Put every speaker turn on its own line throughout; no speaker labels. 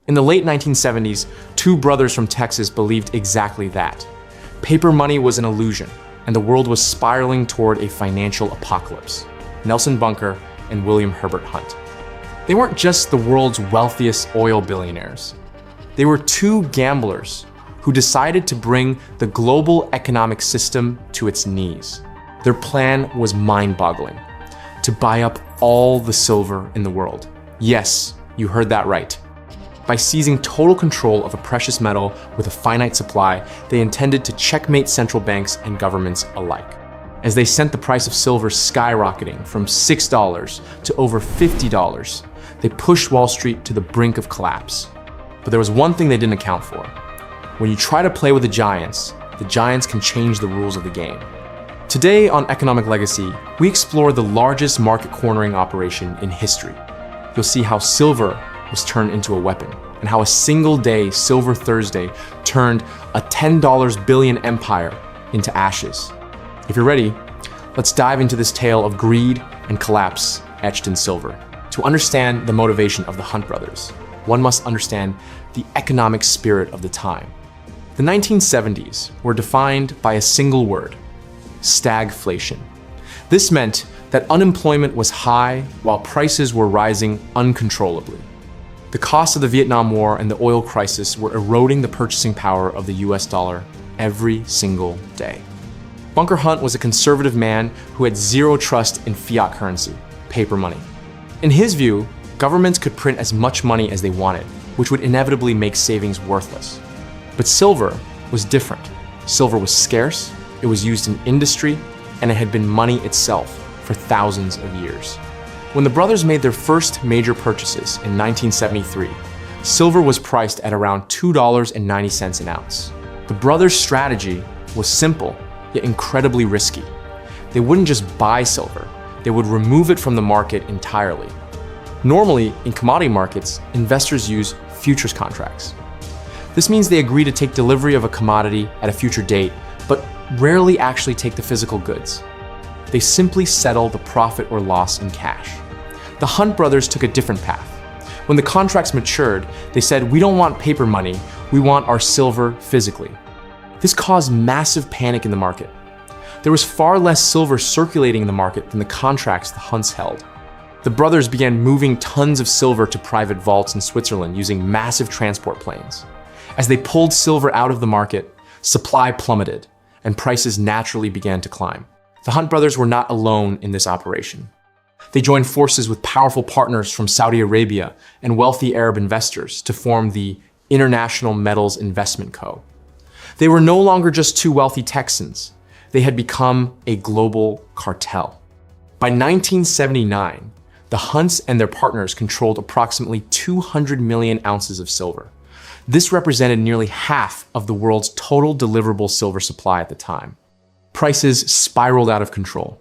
In the late 1970s, two brothers from Texas believed exactly that. Paper money was an illusion, and the world was spiraling toward a financial apocalypse. Nelson Bunker and William Herbert Hunt. They weren't just the world's wealthiest oil billionaires. They were two gamblers who decided to bring the global economic system to its knees. Their plan was mind-boggling: to buy up all the silver in the world. Yes, you heard that right. By seizing total control of a precious metal with a finite supply, they intended to checkmate central banks and governments alike. As they sent the price of silver skyrocketing from $6 to over $50, they pushed Wall Street to the brink of collapse. But there was one thing they didn't account for. When you try to play with the giants can change the rules of the game. Today on Economic Legacy, we explore the largest market cornering operation in history. You'll see how silver was turned into a weapon, and how a single day, Silver Thursday, turned a $10 billion empire into ashes. If you're ready, let's dive into this tale of greed and collapse etched in silver. To understand the motivation of the Hunt brothers, one must understand the economic spirit of the time. The 1970s were defined by a single word: stagflation. This meant that unemployment was high while prices were rising uncontrollably. The costs of the Vietnam War and the oil crisis were eroding the purchasing power of the US dollar every single day. Bunker Hunt was a conservative man who had zero trust in fiat currency, paper money. In his view, governments could print as much money as they wanted, which would inevitably make savings worthless. But silver was different. Silver was scarce, it was used in industry, and it had been money itself for thousands of years. When the brothers made their first major purchases in 1973, silver was priced at around $2.90 an ounce. The brothers' strategy was simple, yet incredibly risky. They wouldn't just buy silver, they would remove it from the market entirely. Normally, in commodity markets, investors use futures contracts. This means they agree to take delivery of a commodity at a future date, but rarely actually take the physical goods. They simply settle the profit or loss in cash. The Hunt brothers took a different path. When the contracts matured, they said, "We don't want paper money, we want our silver physically." This caused massive panic in the market. There was far less silver circulating in the market than the contracts the Hunts held. The brothers began moving tons of silver to private vaults in Switzerland using massive transport planes. As they pulled silver out of the market, supply plummeted, and prices naturally began to climb. The Hunt brothers were not alone in this operation. They joined forces with powerful partners from Saudi Arabia and wealthy Arab investors to form the International Metals Investment Co. They were no longer just two wealthy Texans. They had become a global cartel. By 1979, the Hunts and their partners controlled approximately 200 million ounces of silver. This represented nearly half of the world's total deliverable silver supply at the time. Prices spiraled out of control.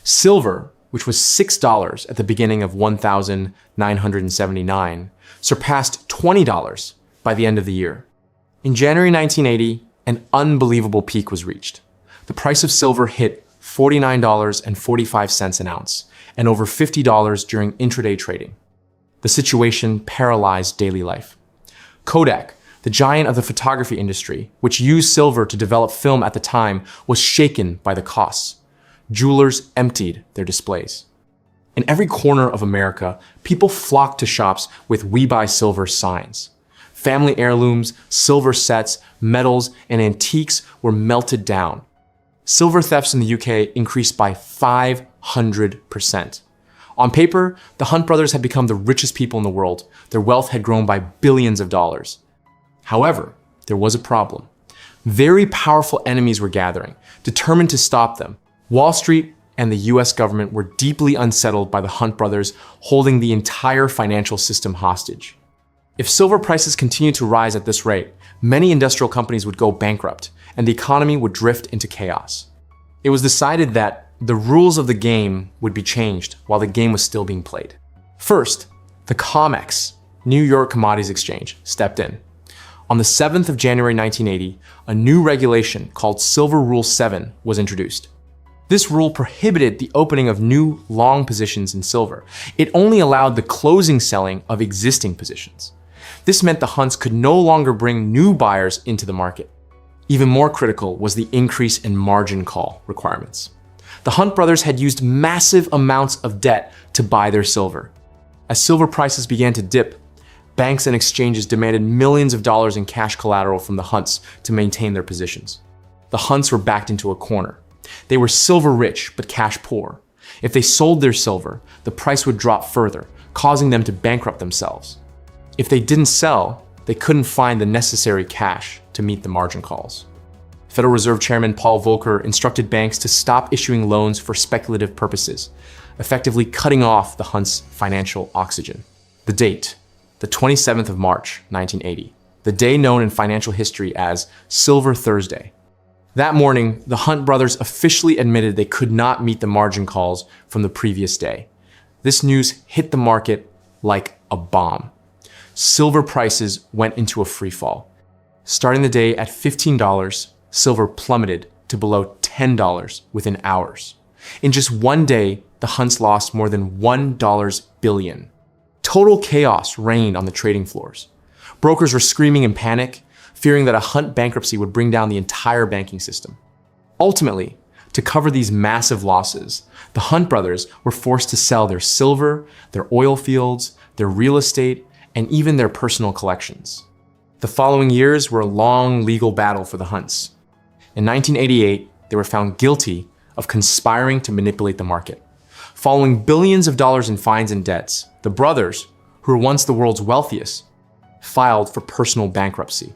Silver, which was $6 at the beginning of 1979, surpassed $20 by the end of the year. In January 1980, an unbelievable peak was reached. The price of silver hit $49.45 an ounce, and over $50 during intraday trading. The situation paralyzed daily life. Kodak, the giant of the photography industry, which used silver to develop film at the time, was shaken by the costs. Jewelers emptied their displays. In every corner of America, people flocked to shops with "We Buy Silver" signs. Family heirlooms, silver sets, metals, and antiques were melted down. Silver thefts in the UK increased by 500%. On paper, the Hunt brothers had become the richest people in the world. Their wealth had grown by billions of dollars. However, there was a problem. Very powerful enemies were gathering, determined to stop them. Wall Street and the US government were deeply unsettled by the Hunt brothers holding the entire financial system hostage. If silver prices continued to rise at this rate, many industrial companies would go bankrupt, and the economy would drift into chaos. It was decided that the rules of the game would be changed while the game was still being played. First, the COMEX, New York Commodities Exchange, stepped in. On the 7th of January 1980, a new regulation called Silver Rule 7 was introduced. This rule prohibited the opening of new long positions in silver. It only allowed the closing selling of existing positions. This meant the Hunts could no longer bring new buyers into the market. Even more critical was the increase in margin call requirements. The Hunt brothers had used massive amounts of debt to buy their silver. As silver prices began to dip, banks and exchanges demanded millions of dollars in cash collateral from the Hunts to maintain their positions. The Hunts were backed into a corner. They were silver rich, but cash poor. If they sold their silver, the price would drop further, causing them to bankrupt themselves. If they didn't sell, they couldn't find the necessary cash to meet the margin calls. Federal Reserve Chairman Paul Volcker instructed banks to stop issuing loans for speculative purposes, effectively cutting off the Hunts' financial oxygen. The date, the 27th of March, 1980, the day known in financial history as Silver Thursday. That morning, the Hunt brothers officially admitted they could not meet the margin calls from the previous day. This news hit the market like a bomb. Silver prices went into a free fall. Starting the day at $15, silver plummeted to below $10 within hours. In just one day, the Hunts lost more than $1 billion. Total chaos reigned on the trading floors. Brokers were screaming in panic, fearing that a Hunt bankruptcy would bring down the entire banking system. Ultimately, to cover these massive losses, the Hunt brothers were forced to sell their silver, their oil fields, their real estate, and even their personal collections. The following years were a long legal battle for the Hunts. In 1988, they were found guilty of conspiring to manipulate the market. Following billions of dollars in fines and debts, the brothers, who were once the world's wealthiest, filed for personal bankruptcy.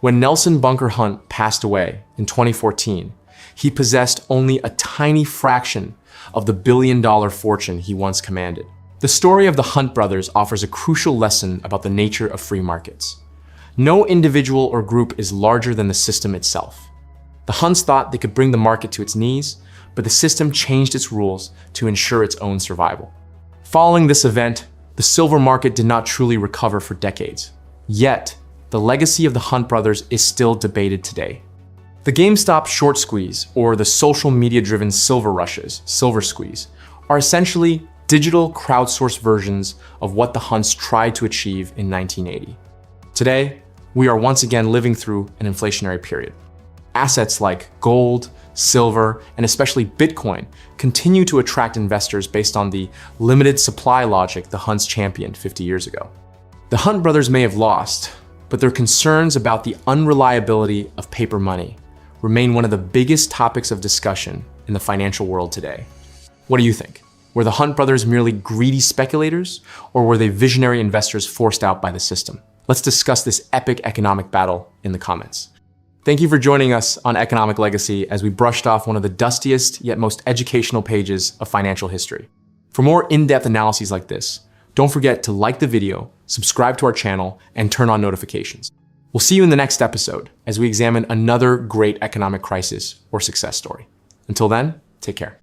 When Nelson Bunker Hunt passed away in 2014, he possessed only a tiny fraction of the billion-dollar fortune he once commanded. The story of the Hunt brothers offers a crucial lesson about the nature of free markets. No individual or group is larger than the system itself. The Hunts thought they could bring the market to its knees, but the system changed its rules to ensure its own survival. Following this event, the silver market did not truly recover for decades. Yet, the legacy of the Hunt brothers is still debated today. The GameStop short squeeze, or the social media-driven silver rushes, silver squeeze, are essentially digital crowdsourced versions of what the Hunts tried to achieve in 1980. Today, we are once again living through an inflationary period. Assets like gold, silver, and especially Bitcoin continue to attract investors based on the limited supply logic the Hunts championed 50 years ago. The Hunt brothers may have lost, but their concerns about the unreliability of paper money remain one of the biggest topics of discussion in the financial world today. What do you think? Were the Hunt brothers merely greedy speculators, or were they visionary investors forced out by the system? Let's discuss this epic economic battle in the comments. Thank you for joining us on Economic Legacy as we brushed off one of the dustiest yet most educational pages of financial history. For more in-depth analyses like this, don't forget to like the video, subscribe to our channel, and turn on notifications. We'll see you in the next episode as we examine another great economic crisis or success story. Until then, take care.